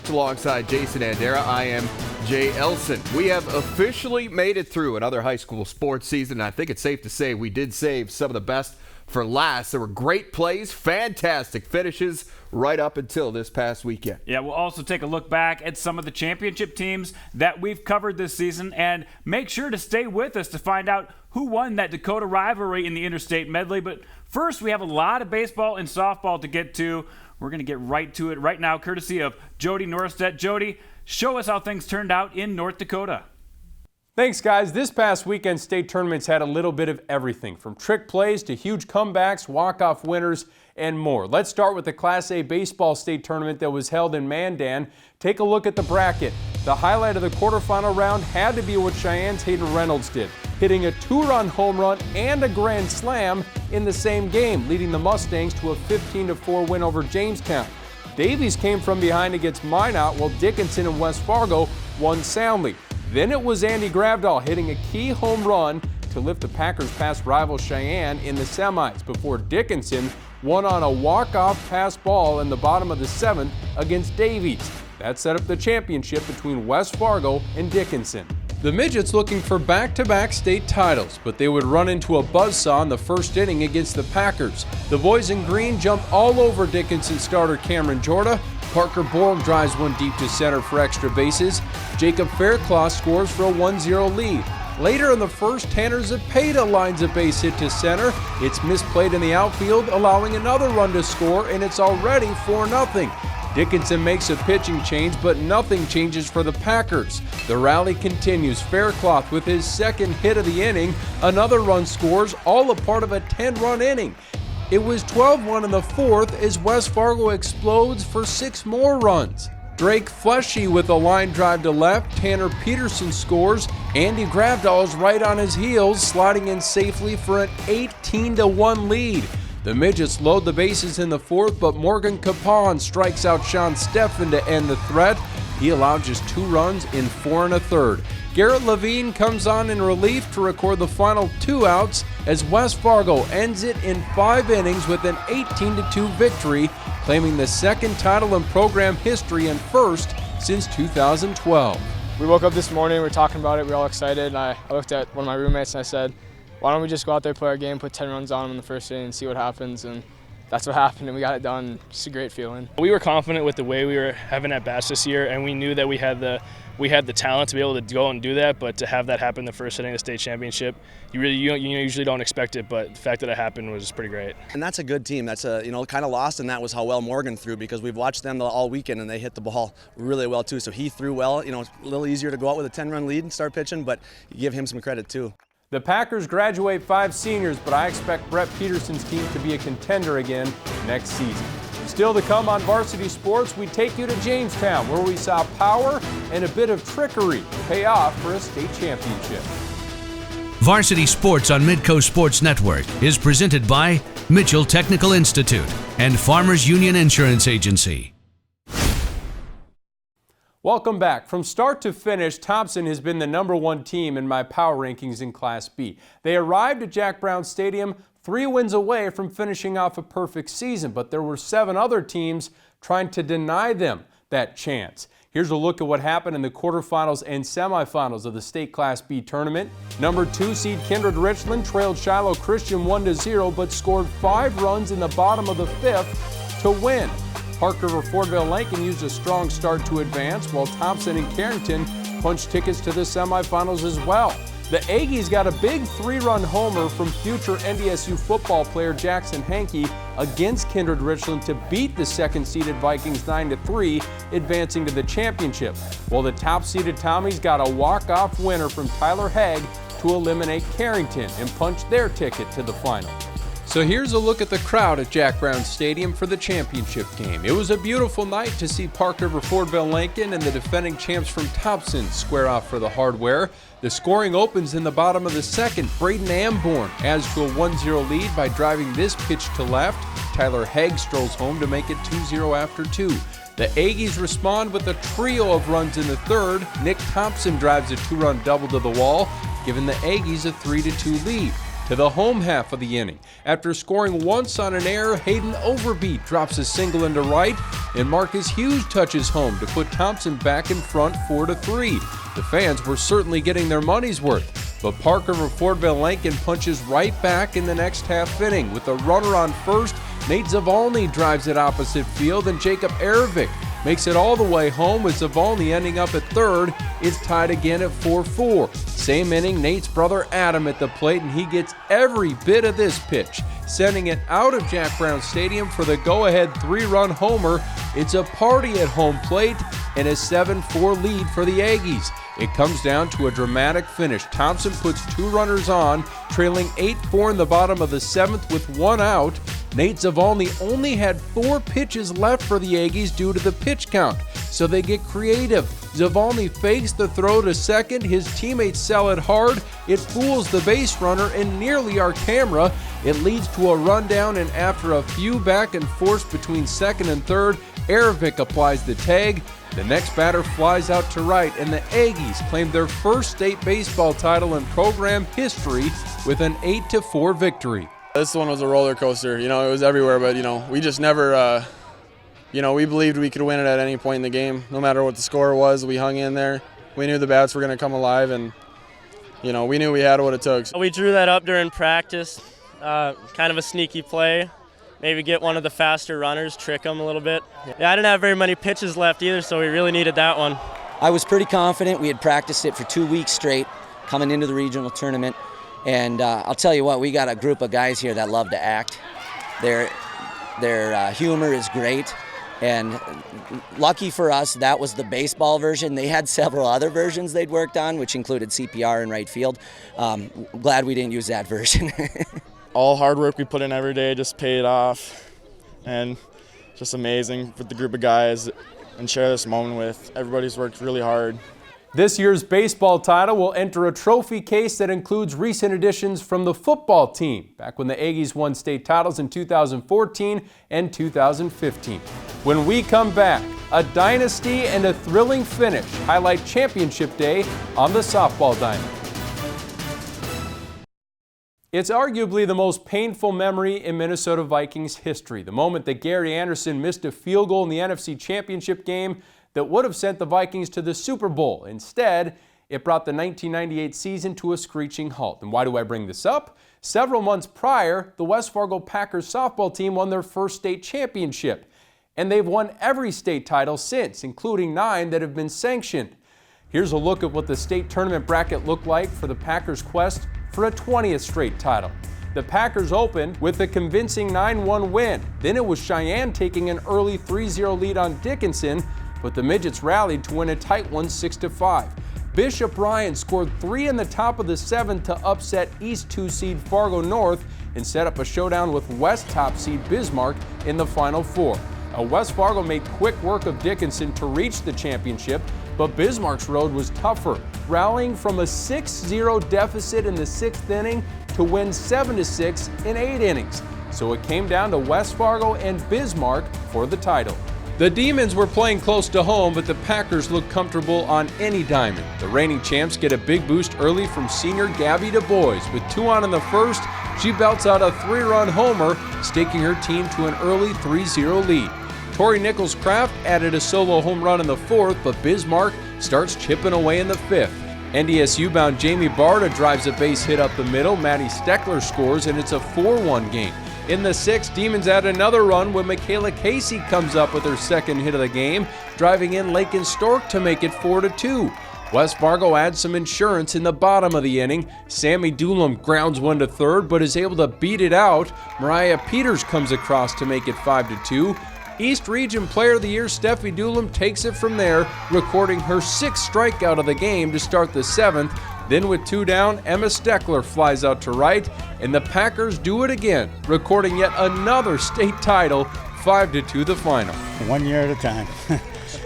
Sports alongside Jason Andera. I am Jay Elson. We have officially made it through another high school sports season. I think it's safe to say we did save some of the best for last. There were great plays, fantastic finishes right up until this past weekend. Yeah, we'll also take a look back at some of the championship teams that we've covered this season, and make sure to stay with us to find out who won that Dakota rivalry in the Interstate medley. But first, we have a lot of baseball and softball to get to. We're going to get right to it right now, courtesy of Jody Norstedt. Jody, show us how things turned out in North Dakota. Thanks, guys. This past weekend, state tournaments had a little bit of everything, from trick plays to huge comebacks, walk-off winners, and more. Let's start with the Class A baseball state tournament that was held in Mandan. Take a look at the bracket. The highlight of the quarterfinal round had to be what Cheyenne's Hayden Reynolds did, hitting a two-run home run and a grand slam in the same game, leading the Mustangs to a 15-4 win over Jamestown. Davies came from behind against Minot, while Dickinson and West Fargo won soundly. Then it was Andy Gravdahl hitting a key home run to lift the Packers past rival Cheyenne in the semis before Dickinson won on a walk-off pass ball in the bottom of the seventh against Davies. That set up the championship between West Fargo and Dickinson. The Midgets looking for back-to-back state titles, but they would run into a buzzsaw in the first inning against the Packers. The boys in green jumped all over Dickinson starter Cameron Jorda. Parker Bourne drives one deep to center for extra bases. Jacob Fairclough scores for a 1-0 lead. Later in the first, Tanner Zepeda lines a base hit to center. It's misplayed in the outfield, allowing another run to score, and it's already 4-0. Dickinson makes a pitching change, but nothing changes for the Packers. The rally continues. Fairclough with his second hit of the inning. Another run scores, all a part of a 10-run inning. It was 12-1 in the fourth as West Fargo explodes for 6 more runs. Drake Fleshy with a line drive to left. Tanner Peterson scores. Andy Gravdahl is right on his heels, sliding in safely for an 18-1 lead. The Midgets load the bases in the fourth, but Morgan Capon strikes out Sean Steffen to end the threat. He allowed just 2 runs in 4 1/3. Garrett Levine comes on in relief to record the final 2 outs as West Fargo ends it in 5 innings with an 18-2 victory, claiming the second title in program history and first since 2012. We woke up this morning, we were talking about it, we were all excited, and I looked at one of my roommates and I said, why don't we just go out there, play our game, put 10 runs on them in the first inning and see what happens, and that's what happened, and we got it done. Just a great feeling. We were confident with the way we were having at bats this year, and we knew that we had the talent to be able to go and do that. But to have that happen the first inning of the state championship, you usually don't expect it. But the fact that it happened was pretty great. And that's a good team. That's kind of lost, and that was how well Morgan threw, because we've watched them all weekend and they hit the ball really well too. So he threw well. It's a little easier to go out with a 10-run lead and start pitching, but you give him some credit too. The Packers graduate 5 seniors, but I expect Brett Peterson's team to be a contender again next season. Still to come on Varsity Sports, we take you to Jamestown, where we saw power and a bit of trickery pay off for a state championship. Varsity Sports on Midco Sports Network is presented by Mitchell Technical Institute and Farmers Union Insurance Agency. Welcome back. From start to finish, Thompson has been the #1 team in my power rankings in Class B. They arrived at Jack Brown Stadium 3 wins away from finishing off a perfect season, but there were 7 other teams trying to deny them that chance. Here's a look at what happened in the quarterfinals and semifinals of the state Class B tournament. #2 seed Kindred-Richland trailed Shiloh Christian 1-0, but scored 5 runs in the bottom of the 5th to win. Park River-Fordville-Lankin used a strong start to advance, while Thompson and Carrington punched tickets to the semifinals as well. The Aggies got a big 3-run homer from future NDSU football player Jackson Hankey against Kindred-Richland to beat the second-seeded Vikings 9-3, advancing to the championship, while the top-seeded Tommies got a walk-off winner from Tyler Haig to eliminate Carrington and punch their ticket to the final. So here's a look at the crowd at Jack Brown Stadium for the championship game. It was a beautiful night to see Park River-Fordville-Lankin and the defending champs from Thompson square off for the hardware. The scoring opens in the bottom of the second. Braden Amborn adds to a 1-0 lead by driving this pitch to left. Tyler Haig strolls home to make it 2-0 after 2. The Aggies respond with a trio of runs in the third. Nick Thompson drives a 2-run double to the wall, giving the Aggies a 3-2 lead. To the home half of the inning. After scoring once on an error, Hayden Overbeat drops a single into right. and Marcus Hughes touches home to put Thompson back in front 4-3. The fans were certainly getting their money's worth, but Park River-Fordville-Lankin punches right back in the next half inning. With a runner on first, Nate Zavalny drives it opposite field, and Jacob Erevic makes it all the way home, with Zavalny ending up at third. It's tied again at 4-4. Same inning, Nate's brother Adam at the plate, and he gets every bit of this pitch, sending it out of Jack Brown Stadium for the go-ahead 3-run homer. It's a party at home plate and a 7-4 lead for the Aggies. It comes down to a dramatic finish. Thompson puts 2 runners on, trailing 8-4 in the bottom of the 7th with 1 out. Nate Zavalny only had 4 pitches left for the Aggies due to the pitch count, so they get creative. Zavalny fakes the throw to second. His teammates sell it hard. It fools the base runner and nearly our camera. It leads to a rundown, and after a few back and forths between second and third, Erevic applies the tag. The next batter flies out to right, and the Aggies claim their first state baseball title in program history with an 8-4 victory. This one was a roller coaster. It was everywhere, but, we just never, we believed we could win it at any point in the game. No matter what the score was, we hung in there. We knew the bats were going to come alive, and, we knew we had what it took. We drew that up during practice, kind of a sneaky play. Maybe get one of the faster runners, trick them a little bit. Yeah, I didn't have very many pitches left either, so we really needed that one. I was pretty confident. We had practiced it for 2 weeks straight coming into the regional tournament. And I'll tell you what, we got a group of guys here that love to act. Their humor is great. And lucky for us, that was the baseball version. They had several other versions they'd worked on, which included CPR in right field. Glad we didn't use that version. All hard work we put in every day just paid off, and just amazing with the group of guys and share this moment with. Everybody's worked really hard. This year's baseball title will enter a trophy case that includes recent additions from the football team, back when the Aggies won state titles in 2014 and 2015. When we come back, a dynasty and a thrilling finish highlight championship day on the softball diamond. It's arguably the most painful memory in Minnesota Vikings history, the moment that Gary Anderson missed a field goal in the NFC Championship game that would have sent the Vikings to the Super Bowl. Instead, it brought the 1998 season to a screeching halt. And why do I bring this up? Several months prior, the West Fargo Packers softball team won their first state championship, and they've won every state title since, including 9 that have been sanctioned. Here's a look at what the state tournament bracket looked like for the Packers' quest for a 20th straight title. The Packers opened with a convincing 9-1 win. Then it was Cheyenne taking an early 3-0 lead on Dickinson, but the Midgets rallied to win a tight one 6-5. Bishop Ryan scored 3 in the top of the 7th to upset East 2 seed Fargo North and set up a showdown with West top seed Bismarck in the Final Four. West Fargo made quick work of Dickinson to reach the championship, but Bismarck's road was tougher, rallying from a 6-0 deficit in the 6th inning to win 7-6 in 8 innings. So it came down to West Fargo and Bismarck for the title. The Demons were playing close to home, but the Packers looked comfortable on any diamond. The reigning champs get a big boost early from senior Gabby Du Bois. With 2 on in the first, she belts out a 3-run homer, staking her team to an early 3-0 lead. Tori Nichols-Kraft added a solo home run in the 4th, but Bismarck starts chipping away in the 5th. NDSU-bound Jamie Barta drives a base hit up the middle. Maddie Steckler scores, and it's a 4-1 game. In the 6th, Demons add another run when Michaela Casey comes up with her second hit of the game, driving in Lakin Stork to make it 4-2. West Fargo adds some insurance in the bottom of the inning. Sammy Doolum grounds one to third, but is able to beat it out. Mariah Peters comes across to make it 5-2. East Region Player of the Year Steffi Doolum takes it from there, recording her 6th strikeout of the game to start the 7th. Then with 2 down, Emma Steckler flies out to right, and the Packers do it again, recording yet another state title, 5-2 the final. 1 year at a time.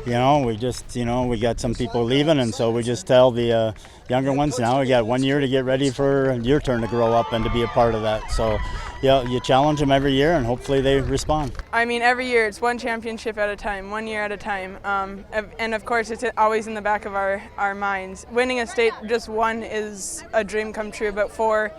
We just, we got some people leaving, and so we just tell the younger ones, now we got 1 year to get ready for your turn to grow up and to be a part of that. So, you challenge them every year, and hopefully they respond. I mean, every year it's one championship at a time, 1 year at a time. And of course, it's always in the back of our minds. Winning a state just one is a dream come true, but 4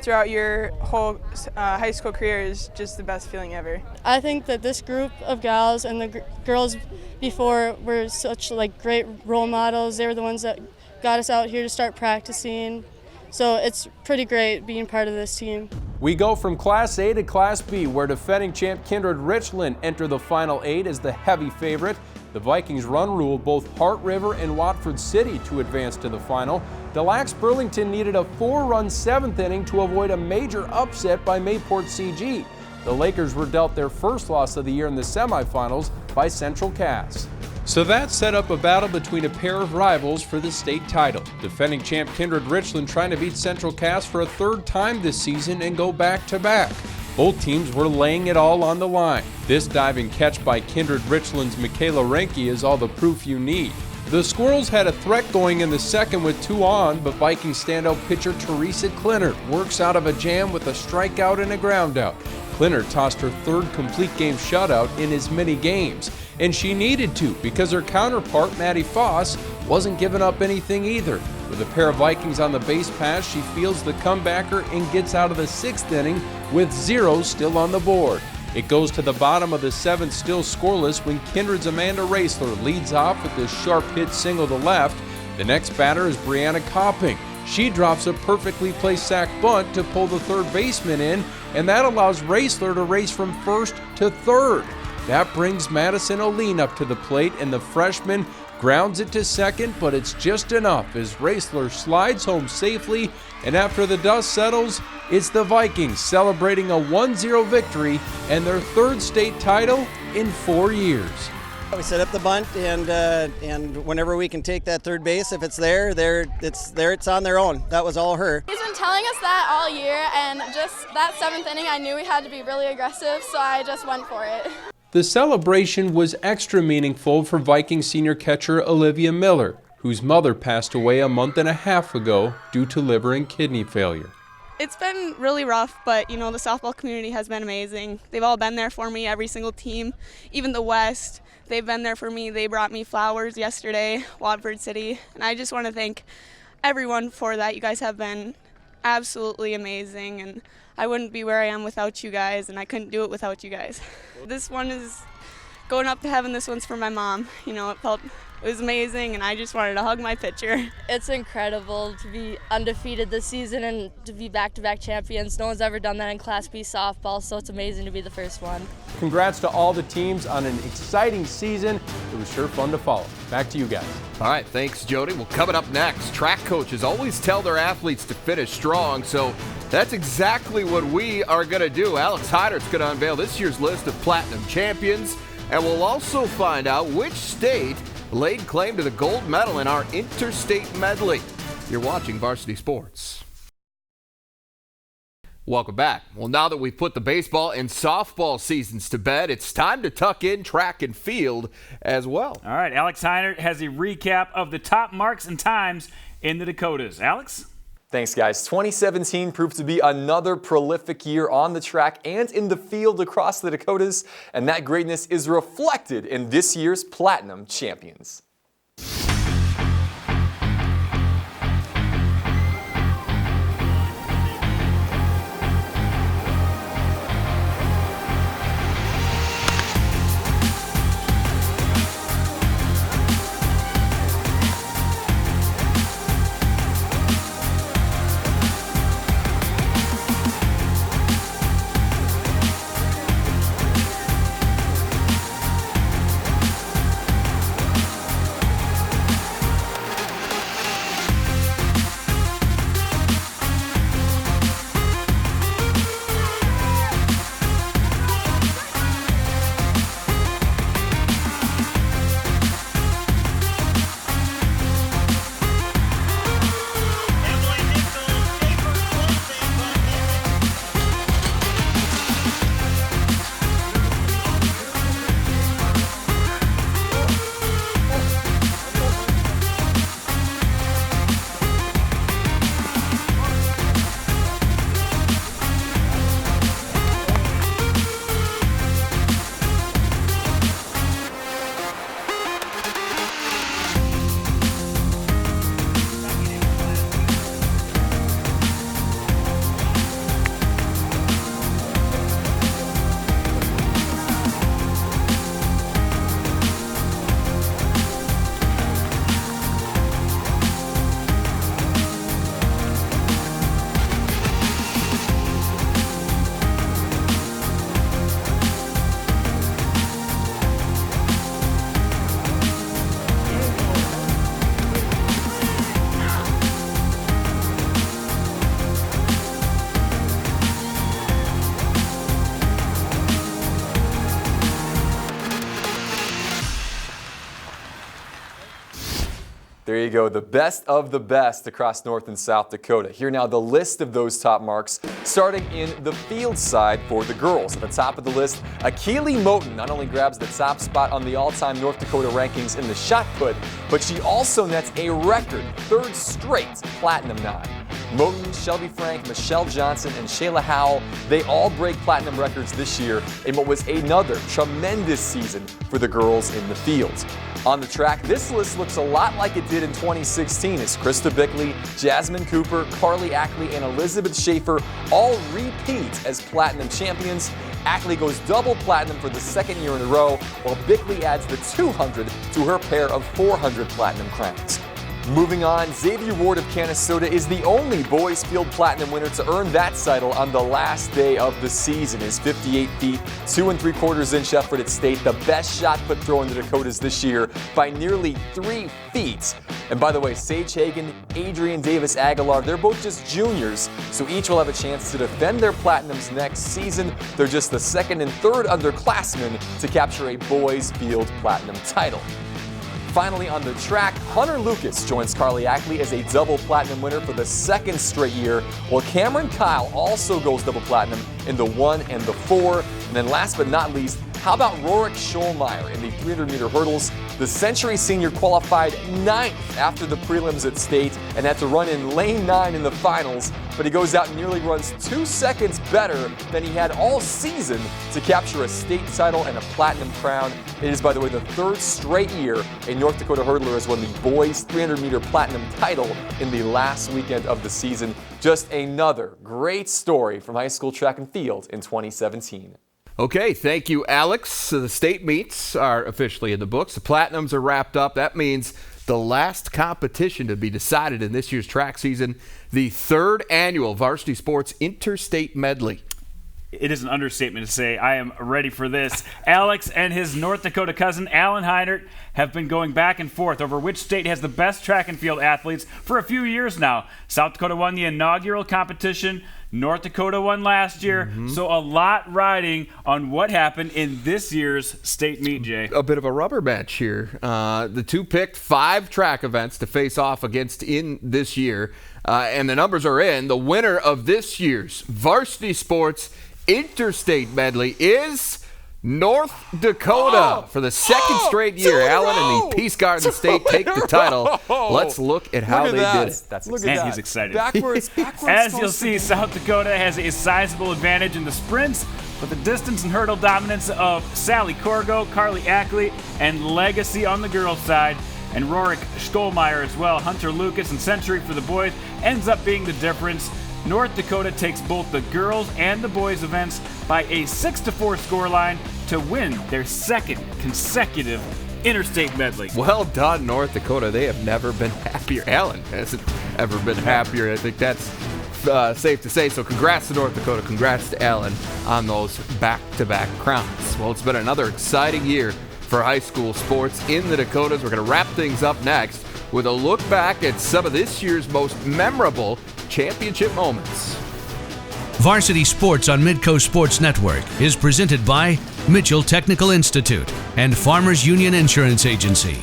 throughout your whole high school career is just the best feeling ever. I think that this group of gals and the girls before were such great role models. They were the ones that got us out here to start practicing. So it's pretty great being part of this team. We go from Class A to Class B, where defending champ Kindred-Richland enter the Final 8 as the heavy favorite. The Vikings run ruled both Park River and Watford City to advance to the final. Delax Burlington needed a 4-run 7th inning to avoid a major upset by Mayport CG. The Lakers were dealt their first loss of the year in the semifinals by Central Cass. So that set up a battle between a pair of rivals for the state title. Defending champ Kindred-Richland trying to beat Central Cass for a third time this season and go back-to-back. Both teams were laying it all on the line. This diving catch by Kindred-Richland's Michaela Renke is all the proof you need. The Squirrels had a threat going in the second with 2 on, but Vikings standout pitcher Teresa Klinert works out of a jam with a strikeout and a groundout. Klinert tossed her third complete game shutout in as many games, and she needed to because her counterpart, Maddie Foss, wasn't giving up anything either. With a pair of Vikings on the base pass, she fields the comebacker and gets out of the 6th inning with 0 still on the board. It goes to the bottom of the 7th, still scoreless, when Kindred's Amanda Raisler leads off with a sharp hit single to left. The next batter is Brianna Copping. She drops a perfectly placed sac bunt to pull the third baseman in, and that allows Raisler to race from first to third. That brings Madison Oline up to the plate, and the freshman grounds it to second, but it's just enough as Raisler slides home safely, and after the dust settles, it's the Vikings celebrating a 1-0 victory and their third state title in 4 years. We set up the bunt, and whenever we can take that third base, if it's there, it's on their own. That was all her. He's been telling us that all year, and just that 7th inning, I knew we had to be really aggressive, so I just went for it. The celebration was extra meaningful for Viking senior catcher Olivia Miller, whose mother passed away a month and a half ago due to liver and kidney failure. It's been really rough, but the softball community has been amazing. They've all been there for me, every single team, even the West. They've been there for me. They brought me flowers yesterday, Watford City, and I just want to thank everyone for that. You guys have been absolutely amazing, and I wouldn't be where I am without you guys, and I couldn't do it without you guys. This one is going up to heaven. This one's for my mom. It was amazing, and I just wanted to hug my pitcher. It's incredible to be undefeated this season and to be back-to-back champions. No one's ever done that in Class B softball, so it's amazing to be the first one. Congrats to all the teams on an exciting season. It was sure fun to follow. Back to you guys. All right, thanks, Jody. Well, coming up next, track coaches always tell their athletes to finish strong, so that's exactly what we are going to do. Alex Heinert's going to unveil this year's list of platinum champions, and we'll also find out which state laid claim to the gold medal in our Interstate medley. You're watching Varsity Sports. Welcome back. Well, now that we've put the baseball and softball seasons to bed, it's time to tuck in track and field as well. All right, Alex Heinert has a recap of the top marks and times in the Dakotas. Alex? Thanks, guys. 2017 proved to be another prolific year on the track and in the field across the Dakotas, and that greatness is reflected in this year's Platinum champions. There you go, the best of the best across North and South Dakota. Here now the list of those top marks, starting in the field side for the girls. At the top of the list, Akili Moten not only grabs the top spot on the all-time North Dakota rankings in the shot put, but she also nets a record third straight platinum nod. Moten, Shelby Frank, Michelle Johnson, and Shayla Howell, they all break platinum records this year in what was another tremendous season for the girls in the field. On the track, this list looks a lot like it did in 2016 as Krista Bickley, Jasmine Cooper, Carly Ackley, and Elizabeth Schaefer all repeat as platinum champions. Ackley goes double platinum for the second year in a row, while Bickley adds the 200 to her pair of 400 platinum crowns. Moving on, Xavier Ward of Canastota is the only boys field platinum winner to earn that title on the last day of the season. His 58 feet, 2 3/4 inch effort at state, the best shot put throw in the Dakotas this year by nearly 3 feet. And by the way, Sage Hagan, Adrian Davis Aguilar, they're both just juniors, so each will have a chance to defend their platinums next season. They're just the second and third underclassmen to capture a boys field platinum title. Finally on the track, Hunter Lucas joins Carly Ackley as a double platinum winner for the second straight year, while Cameron Kyle also goes double platinum in the 1 and the 4. And then last but not least, how about Rorik Schollmeyer in the 300-meter hurdles? The Century senior qualified 9th after the prelims at state and had to run in lane 9 in the finals, but he goes out and nearly runs 2 seconds better than he had all season to capture a state title and a platinum crown. It is, by the way, the third straight year a North Dakota hurdler has won the boys 300-meter platinum title in the last weekend of the season. Just another great story from high school track and field in 2017. Okay, thank you, Alex. So the state meets are officially in the books. The platinums are wrapped up. That means the last competition to be decided in this year's track season, the 3rd annual Varsity Sports Interstate Medley. It is an understatement to say I am ready for this. Alex and his North Dakota cousin, Alan Heinert, have been going back and forth over which state has the best track and field athletes for a few years now. South Dakota won the inaugural competition. North Dakota won last year, so a lot riding on what happened in this year's state meet, Jay. A bit of a rubber match here. The two picked 5 track events to face off against in this year, and the numbers are in. The winner of this year's Varsity Sports Interstate Medley is North Dakota. For the second straight year, Alan and the Peace Garden State take the title. Let's look at how they did it. That's exciting. He's excited. Backwards. As you'll see, South Dakota has a sizable advantage in the sprints, but the distance and hurdle dominance of Sally Corgo, Carly Ackley, and Legacy on the girls' side, and Rorik Schollmeyer as well, Hunter Lucas and Century for the boys, ends up being the difference. North Dakota takes both the girls and the boys events by a 6-4 scoreline to win their second consecutive Interstate Medley. Well done, North Dakota. They have never been happier. Alan hasn't ever been happier. I think that's safe to say. So congrats to North Dakota. Congrats to Alan on those back-to-back crowns. Well, it's been another exciting year for high school sports in the Dakotas. We're going to wrap things up next with a look back at some of this year's most memorable championship moments. Varsity Sports on Midco Sports Network is presented by Mitchell Technical Institute and Farmers Union Insurance Agency.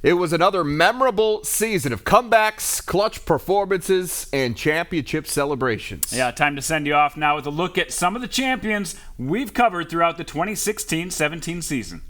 It was another memorable season of comebacks, clutch performances, and championship celebrations. Yeah, time to send you off now with a look at some of the champions we've covered throughout the 2016-17 season.